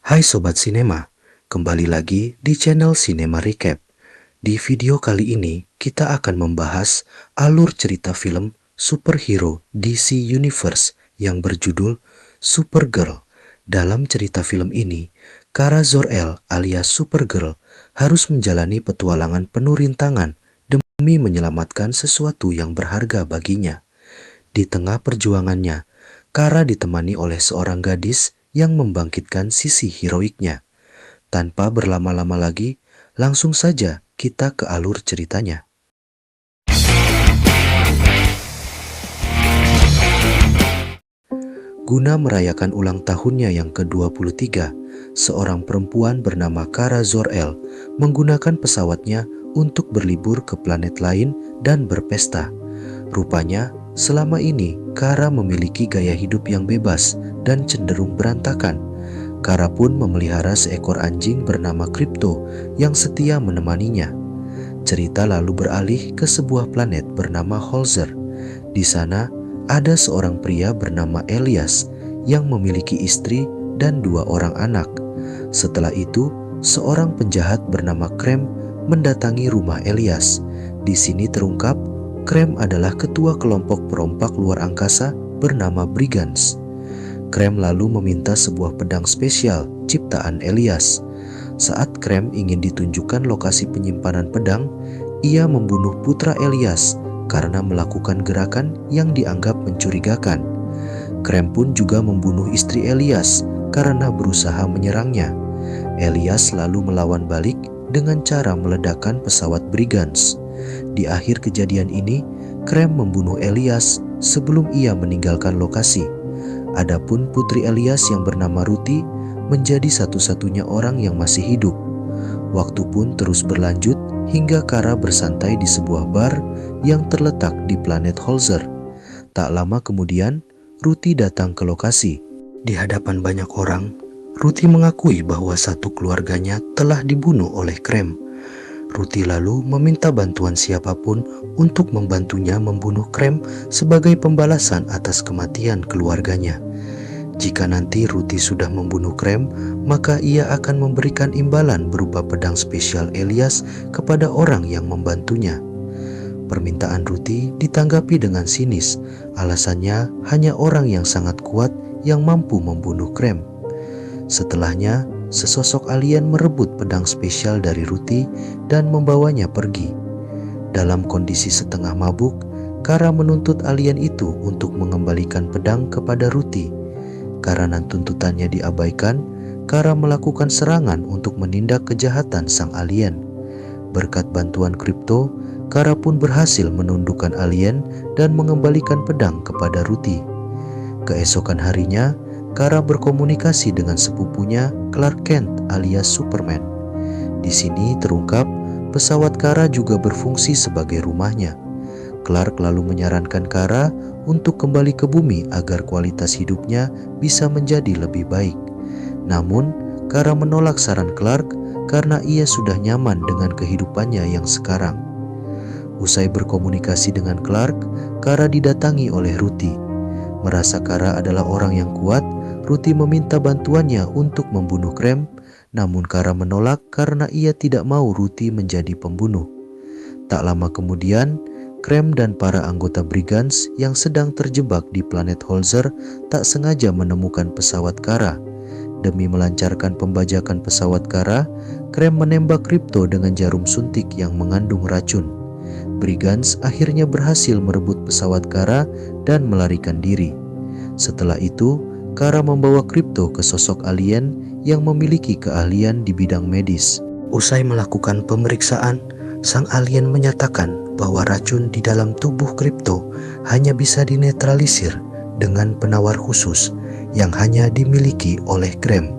Hai Sobat Sinema, kembali lagi di channel Cinema Recap. Di video kali ini kita akan membahas alur cerita film superhero DC Universe yang berjudul Supergirl. Dalam cerita film ini, Kara Zor-El alias Supergirl harus menjalani petualangan penuh rintangan demi menyelamatkan sesuatu yang berharga baginya. Di tengah perjuangannya, Kara ditemani oleh seorang gadis yang membangkitkan sisi heroiknya. Tanpa berlama-lama lagi, langsung saja kita ke alur ceritanya. Guna merayakan ulang tahunnya yang ke-23, seorang perempuan bernama Kara Zor-El menggunakan pesawatnya untuk berlibur ke planet lain dan berpesta. Rupanya, selama ini Kara memiliki gaya hidup yang bebas dan cenderung berantakan. Kara pun memelihara seekor anjing bernama Crypto yang setia menemaninya. Cerita lalu beralih ke sebuah planet bernama Holzer. Di sana, ada seorang pria bernama Elias yang memiliki istri dan 2 orang anak. Setelah itu, seorang penjahat bernama Krem mendatangi rumah Elias. Di sini terungkap, Krem adalah ketua kelompok perompak luar angkasa bernama Brigands. Krem lalu meminta sebuah pedang spesial ciptaan Elias. Saat Krem ingin ditunjukkan lokasi penyimpanan pedang, ia membunuh putra Elias karena melakukan gerakan yang dianggap mencurigakan. Krem pun juga membunuh istri Elias karena berusaha menyerangnya. Elias lalu melawan balik dengan cara meledakkan pesawat Brigands. Di akhir kejadian ini, Krem membunuh Elias sebelum ia meninggalkan lokasi. Adapun putri Elias yang bernama Ruti menjadi satu-satunya orang yang masih hidup. Waktu pun terus berlanjut hingga Kara bersantai di sebuah bar yang terletak di planet Holzer. Tak lama kemudian, Ruti datang ke lokasi. Di hadapan banyak orang, Ruti mengakui bahwa satu keluarganya telah dibunuh oleh Krem. Ruti lalu meminta bantuan siapapun untuk membantunya membunuh Krem sebagai pembalasan atas kematian keluarganya. Jika nanti Ruti sudah membunuh Krem, maka ia akan memberikan imbalan berupa pedang spesial Elias kepada orang yang membantunya. Permintaan Ruti ditanggapi dengan sinis. Alasannya hanya orang yang sangat kuat yang mampu membunuh Krem. Setelahnya, sesosok alien merebut pedang spesial dari Ruti dan membawanya pergi. Dalam kondisi setengah mabuk, Kara menuntut alien itu untuk mengembalikan pedang kepada Ruti. Karena tuntutannya diabaikan, Kara melakukan serangan untuk menindak kejahatan sang alien. Berkat bantuan Crypto, Kara pun berhasil menundukkan alien dan mengembalikan pedang kepada Ruti. Keesokan harinya, Kara berkomunikasi dengan sepupunya Clark Kent alias Superman. Di sini terungkap pesawat Kara juga berfungsi sebagai rumahnya. Clark lalu menyarankan Kara untuk kembali ke bumi agar kualitas hidupnya bisa menjadi lebih baik. Namun, Kara menolak saran Clark karena ia sudah nyaman dengan kehidupannya yang sekarang. Usai berkomunikasi dengan Clark, Kara didatangi oleh Ruti. Merasa Kara adalah orang yang kuat, Ruti meminta bantuannya untuk membunuh Krem, namun Kara menolak karena ia tidak mau Ruti menjadi pembunuh. Tak lama kemudian, Krem dan para anggota Brigands yang sedang terjebak di planet Holzer tak sengaja menemukan pesawat Kara. Demi melancarkan pembajakan pesawat Kara, Krem menembak Crypto dengan jarum suntik yang mengandung racun. Brigands akhirnya berhasil merebut pesawat Kara dan melarikan diri. Setelah itu, Kara membawa Crypto ke sosok alien yang memiliki keahlian di bidang medis. Usai melakukan pemeriksaan, sang alien menyatakan bahwa racun di dalam tubuh Crypto hanya bisa dinetralisir dengan penawar khusus yang hanya dimiliki oleh Krem.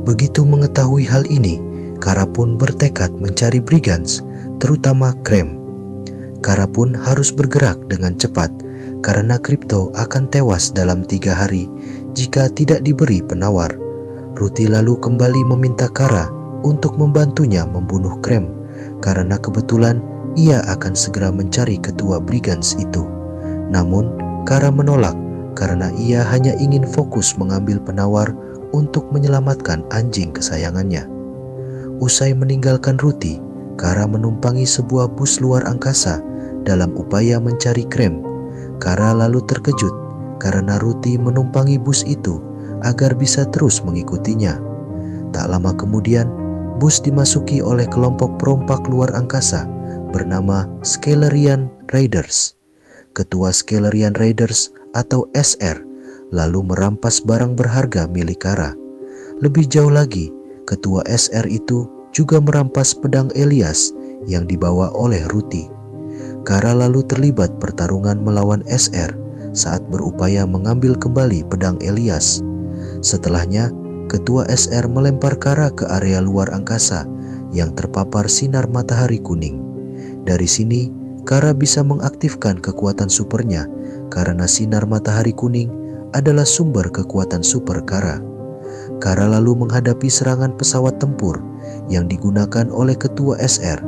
Begitu mengetahui hal ini, Kara pun bertekad mencari Brigands, terutama Krem. Kara pun harus bergerak dengan cepat karena Crypto akan tewas dalam 3 hari jika tidak diberi penawar. Ruti lalu kembali meminta Kara untuk membantunya membunuh Krem karena kebetulan ia akan segera mencari ketua Brigands itu. Namun, Kara menolak karena ia hanya ingin fokus mengambil penawar untuk menyelamatkan anjing kesayangannya. Usai meninggalkan Ruti, Kara menumpangi sebuah bus luar angkasa dalam upaya mencari Krem. Kara lalu terkejut karena Ruti menumpangi bus itu agar bisa terus mengikutinya. Tak lama kemudian, bus dimasuki oleh kelompok perompak luar angkasa bernama Scalarian Raiders. Ketua Scalarian Raiders atau SR lalu merampas barang berharga milik Kara. Lebih jauh lagi, ketua SR itu juga merampas pedang Elias yang dibawa oleh Ruti. Kara lalu terlibat pertarungan melawan SR saat berupaya mengambil kembali pedang Elias. Setelahnya, ketua SR melempar Kara ke area luar angkasa yang terpapar sinar matahari kuning. Dari sini, Kara bisa mengaktifkan kekuatan supernya karena sinar matahari kuning adalah sumber kekuatan super Kara. Kara lalu menghadapi serangan pesawat tempur yang digunakan oleh ketua SR.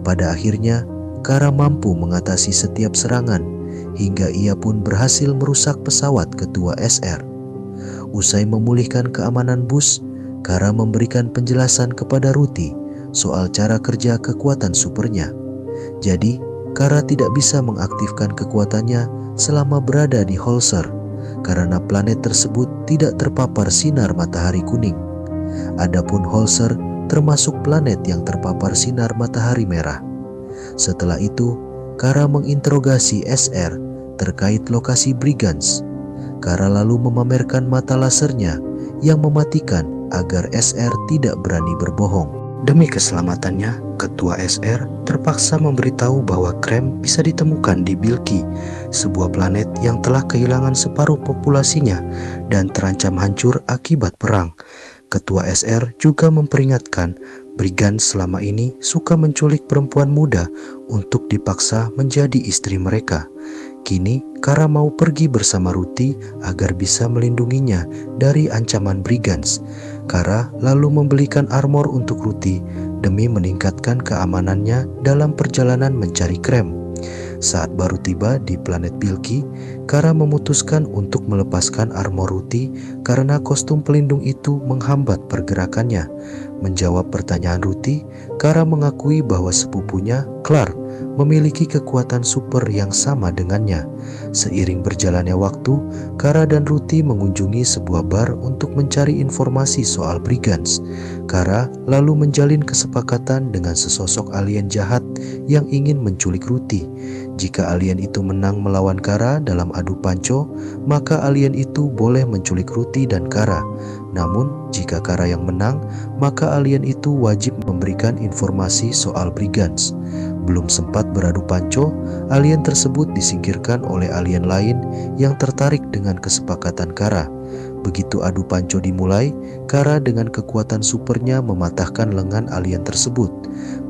Pada akhirnya, Kara mampu mengatasi setiap serangan hingga ia pun berhasil merusak pesawat ketua SR. Usai memulihkan keamanan bus, Kara memberikan penjelasan kepada Ruti soal cara kerja kekuatan supernya. Jadi, Kara tidak bisa mengaktifkan kekuatannya selama berada di Holzer karena planet tersebut tidak terpapar sinar matahari kuning. Adapun Holzer termasuk planet yang terpapar sinar matahari merah. Setelah itu, Kara menginterogasi SR terkait lokasi Brigands. Kara lalu memamerkan mata lasernya yang mematikan agar SR tidak berani berbohong. Demi keselamatannya, ketua SR terpaksa memberitahu bahwa Krem bisa ditemukan di Bilki, sebuah planet yang telah kehilangan separuh populasinya dan terancam hancur akibat perang. Ketua SR juga memperingatkan Brigand selama ini suka menculik perempuan muda untuk dipaksa menjadi istri mereka. Kini Kara mau pergi bersama Ruti agar bisa melindunginya dari ancaman Brigands. Kara lalu membelikan armor untuk Ruti demi meningkatkan keamanannya dalam perjalanan mencari Krem. Saat baru tiba di planet Bilki, Kara memutuskan untuk melepaskan armor Ruti karena kostum pelindung itu menghambat pergerakannya. Menjawab pertanyaan Ruti, Kara mengakui bahwa sepupunya, Clark, memiliki kekuatan super yang sama dengannya. Seiring berjalannya waktu, Kara dan Ruti mengunjungi sebuah bar untuk mencari informasi soal Brigands. Kara lalu menjalin kesepakatan dengan sesosok alien jahat yang ingin menculik Ruti. Jika alien itu menang melawan Kara dalam adu panco, maka alien itu boleh menculik Ruti dan Kara. Namun, jika Kara yang menang, maka alien itu wajib memberikan informasi soal Brigands. Belum sempat beradu panco, alien tersebut disingkirkan oleh alien lain yang tertarik dengan kesepakatan Kara. Begitu adu panco dimulai, Kara dengan kekuatan supernya mematahkan lengan alien tersebut.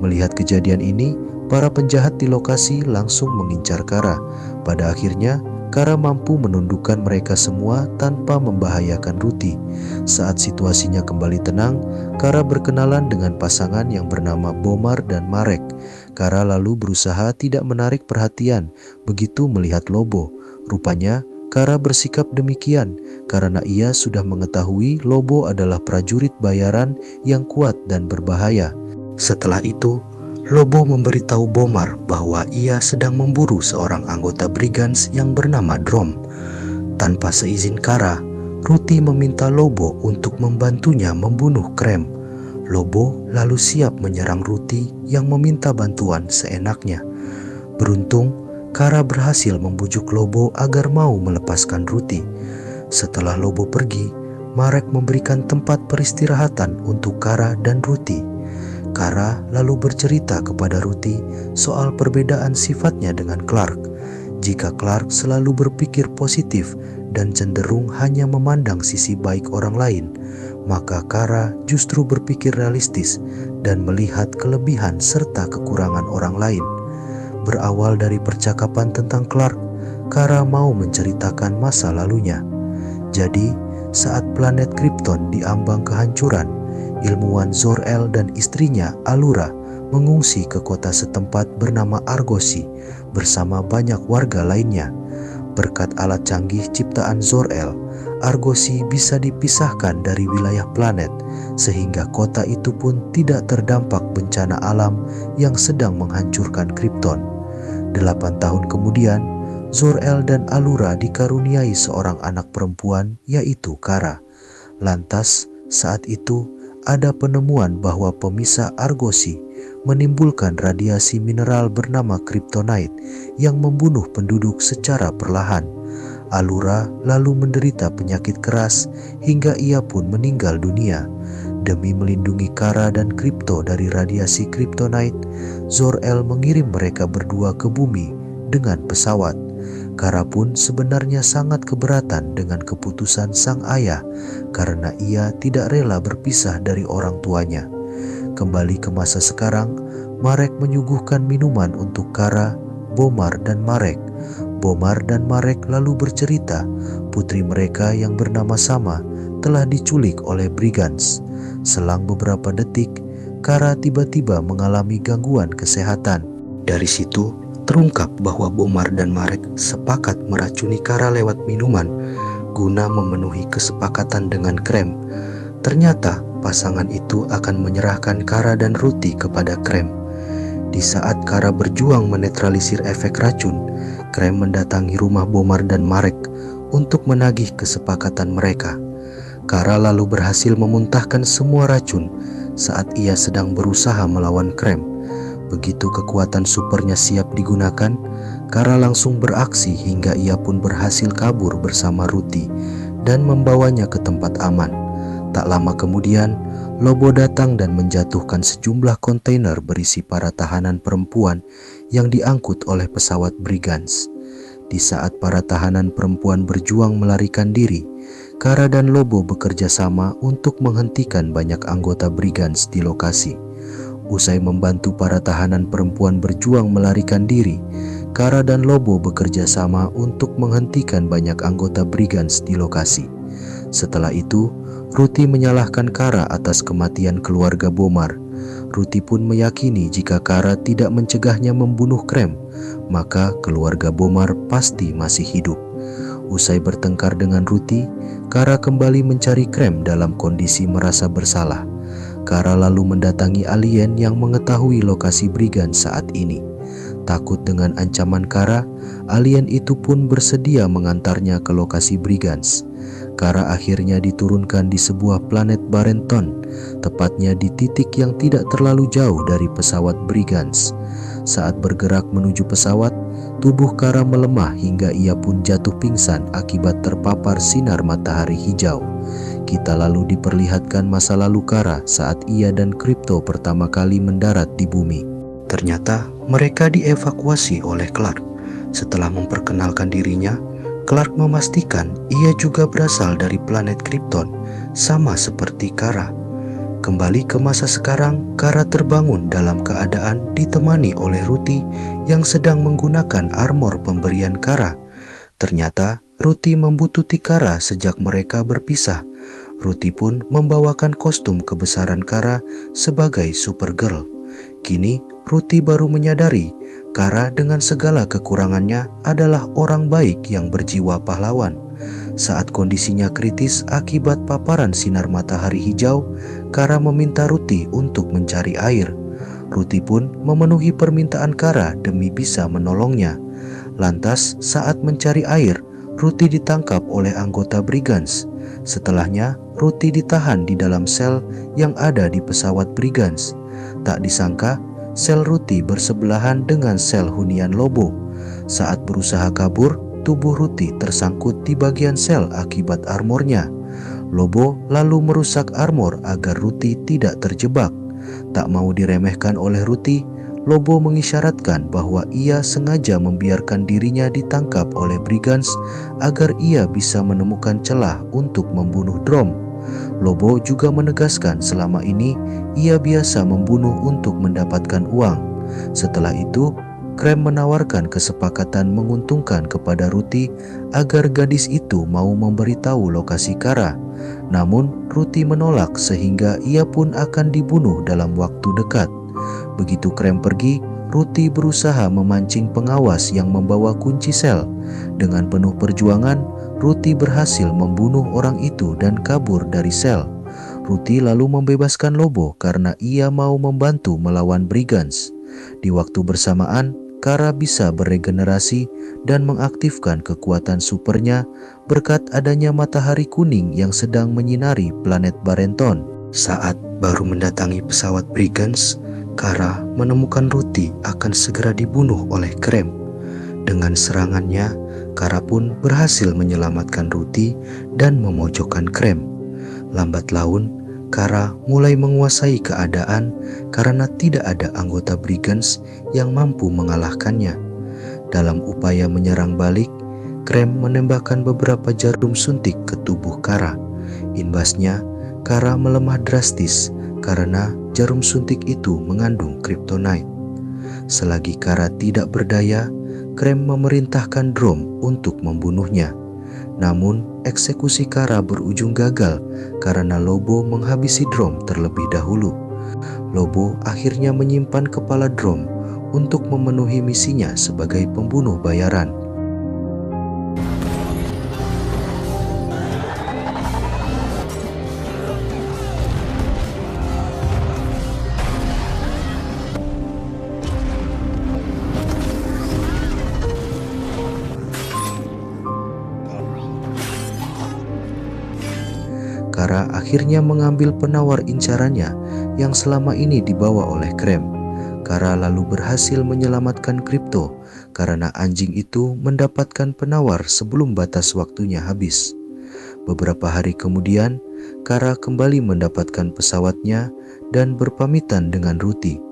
Melihat kejadian ini, para penjahat di lokasi langsung mengincar Kara. Pada akhirnya, Kara mampu menundukkan mereka semua tanpa membahayakan Ruti. Saat situasinya kembali tenang, Kara berkenalan dengan pasangan yang bernama Bomar dan Marek. Kara lalu berusaha tidak menarik perhatian begitu melihat Lobo. Rupanya, Kara bersikap demikian karena ia sudah mengetahui Lobo adalah prajurit bayaran yang kuat dan berbahaya. Setelah itu, Lobo memberitahu Bomar bahwa ia sedang memburu seorang anggota Brigands yang bernama Drom. Tanpa seizin Kara, Ruti meminta Lobo untuk membantunya membunuh Krem. Lobo lalu siap menyerang Ruti yang meminta bantuan seenaknya. Beruntung, Kara berhasil membujuk Lobo agar mau melepaskan Ruti. Setelah Lobo pergi, Marek memberikan tempat peristirahatan untuk Kara dan Ruti. Kara lalu bercerita kepada Ruti soal perbedaan sifatnya dengan Clark. Jika Clark selalu berpikir positif dan cenderung hanya memandang sisi baik orang lain, maka Kara justru berpikir realistis dan melihat kelebihan serta kekurangan orang lain. Berawal dari percakapan tentang Clark, Kara mau menceritakan masa lalunya. Jadi, saat planet Krypton diambang kehancuran, ilmuwan Zor-El dan istrinya Allura mengungsi ke kota setempat bernama Argosy bersama banyak warga lainnya. Berkat alat canggih ciptaan Zor-El, Argosy bisa dipisahkan dari wilayah planet, sehingga kota itu pun tidak terdampak bencana alam yang sedang menghancurkan Krypton. 8 tahun kemudian, Zor-El dan Allura dikaruniai seorang anak perempuan, yaitu Kara. Lantas, saat itu ada penemuan bahwa pemisah Argosy menimbulkan radiasi mineral bernama Kryptonite yang membunuh penduduk secara perlahan. Allura lalu menderita penyakit keras hingga ia pun meninggal dunia. Demi melindungi Kara dan Krypto dari radiasi Kryptonite, Zor-El mengirim mereka berdua ke bumi dengan pesawat. Kara pun sebenarnya sangat keberatan dengan keputusan sang ayah karena ia tidak rela berpisah dari orang tuanya. Kembali ke masa sekarang, Marek menyuguhkan minuman untuk Kara, Bomar, dan Marek. Bomar dan Marek lalu bercerita putri mereka yang bernama sama telah diculik oleh brigands. Selang beberapa detik, Kara tiba-tiba mengalami gangguan kesehatan. Dari situ, terungkap bahwa Bomar dan Marek sepakat meracuni Kara lewat minuman guna memenuhi kesepakatan dengan Krem. Ternyata pasangan itu akan menyerahkan Kara dan Ruti kepada Krem. Di saat Kara berjuang menetralisir efek racun, Krem mendatangi rumah Bomar dan Marek untuk menagih kesepakatan mereka. Kara lalu berhasil memuntahkan semua racun saat ia sedang berusaha melawan Krem. Begitu kekuatan supernya siap digunakan, Kara langsung beraksi hingga ia pun berhasil kabur bersama Ruti dan membawanya ke tempat aman. Tak lama kemudian, Lobo datang dan menjatuhkan sejumlah kontainer berisi para tahanan perempuan yang diangkut oleh pesawat brigands. Di saat para tahanan perempuan berjuang melarikan diri, Kara dan Lobo bekerja sama untuk menghentikan banyak anggota brigands di lokasi. Usai membantu para tahanan perempuan berjuang melarikan diri, Kara dan Lobo bekerja sama untuk menghentikan banyak anggota brigands di lokasi. Setelah itu, Ruti menyalahkan Kara atas kematian keluarga Bomar. Ruti pun meyakini jika Kara tidak mencegahnya membunuh Krem, maka keluarga Bomar pasti masih hidup. Usai bertengkar dengan Ruti, Kara kembali mencari Krem dalam kondisi merasa bersalah. Kara lalu mendatangi alien yang mengetahui lokasi brigand saat ini. Takut dengan ancaman Kara, alien itu pun bersedia mengantarnya ke lokasi brigands. Kara akhirnya diturunkan di sebuah planet Barenton, tepatnya di titik yang tidak terlalu jauh dari pesawat brigands. Saat bergerak menuju pesawat, tubuh Kara melemah hingga ia pun jatuh pingsan akibat terpapar sinar matahari hijau. Kita lalu diperlihatkan masa lalu Kara saat ia dan Krypto pertama kali mendarat di bumi. Ternyata mereka dievakuasi oleh Clark. Setelah memperkenalkan dirinya, Clark memastikan ia juga berasal dari planet Krypton, sama seperti Kara. Kembali ke masa sekarang, Kara terbangun dalam keadaan ditemani oleh Ruti yang sedang menggunakan armor pemberian Kara. Ternyata Ruti membutuhkan Kara sejak mereka berpisah. Ruti pun membawakan kostum kebesaran Kara sebagai Supergirl. Kini Ruti baru menyadari Kara dengan segala kekurangannya adalah orang baik yang berjiwa pahlawan. Saat kondisinya kritis akibat paparan sinar matahari hijau, Kara meminta Ruti untuk mencari air. Ruti pun memenuhi permintaan Kara demi bisa menolongnya. Lantas saat mencari air, Ruti ditangkap oleh anggota brigands. Setelahnya, Ruti ditahan di dalam sel yang ada di pesawat brigands. Tak disangka, sel Ruti bersebelahan dengan sel hunian Lobo. Saat berusaha kabur, tubuh Ruti tersangkut di bagian sel akibat armornya. Lobo lalu merusak armor agar Ruti tidak terjebak. Tak mau diremehkan oleh Ruti, Lobo mengisyaratkan bahwa ia sengaja membiarkan dirinya ditangkap oleh brigands agar ia bisa menemukan celah untuk membunuh Drom. Lobo juga menegaskan selama ini ia biasa membunuh untuk mendapatkan uang. Setelah itu, Krem menawarkan kesepakatan menguntungkan kepada Ruti agar gadis itu mau memberitahu lokasi Kara. Namun Ruti menolak sehingga ia pun akan dibunuh dalam waktu dekat. Begitu Krem pergi, Ruti berusaha memancing pengawas yang membawa kunci sel. Dengan penuh perjuangan, Ruthie berhasil membunuh orang itu dan kabur dari sel. Ruthie lalu membebaskan Lobo karena ia mau membantu melawan Brigands. Di waktu bersamaan, Kara bisa beregenerasi dan mengaktifkan kekuatan supernya berkat adanya matahari kuning yang sedang menyinari planet Barenton. Saat baru mendatangi pesawat Brigands, Kara menemukan Ruthie akan segera dibunuh oleh Krem. Dengan serangannya, Kara pun berhasil menyelamatkan Ruthie dan memojokkan Krem. Lambat laun, Kara mulai menguasai keadaan karena tidak ada anggota Brigands yang mampu mengalahkannya. Dalam upaya menyerang balik, Krem menembakkan beberapa jarum suntik ke tubuh Kara. Imbasnya, Kara melemah drastis karena jarum suntik itu mengandung kryptonite. Selagi Kara tidak berdaya, Krem memerintahkan Drom untuk membunuhnya. Namun, eksekusi Kara berujung gagal karena Lobo menghabisi Drom terlebih dahulu. Lobo akhirnya menyimpan kepala Drom untuk memenuhi misinya sebagai pembunuh bayaran. Kara akhirnya mengambil penawar incarannya yang selama ini dibawa oleh Krem. Kara lalu berhasil menyelamatkan Crypto karena anjing itu mendapatkan penawar sebelum batas waktunya habis. Beberapa hari kemudian, Kara kembali mendapatkan pesawatnya dan berpamitan dengan Ruthie.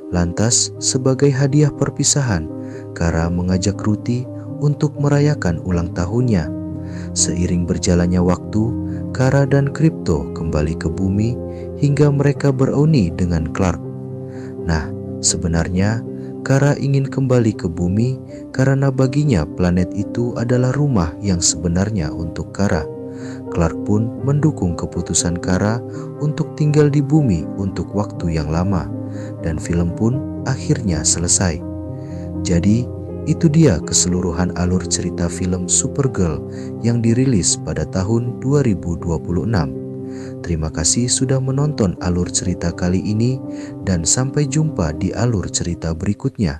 Lantas, sebagai hadiah perpisahan, Kara mengajak Ruthie untuk merayakan ulang tahunnya. Seiring berjalannya waktu, Kara dan Crypto kembali ke bumi hingga mereka beroni dengan Clark. Nah, sebenarnya Kara ingin kembali ke bumi karena baginya planet itu adalah rumah yang sebenarnya untuk Kara. Clark pun mendukung keputusan Kara untuk tinggal di bumi untuk waktu yang lama, dan film pun akhirnya selesai. Jadi, itu dia keseluruhan alur cerita film Supergirl yang dirilis pada tahun 2026. Terima kasih sudah menonton alur cerita kali ini dan sampai jumpa di alur cerita berikutnya.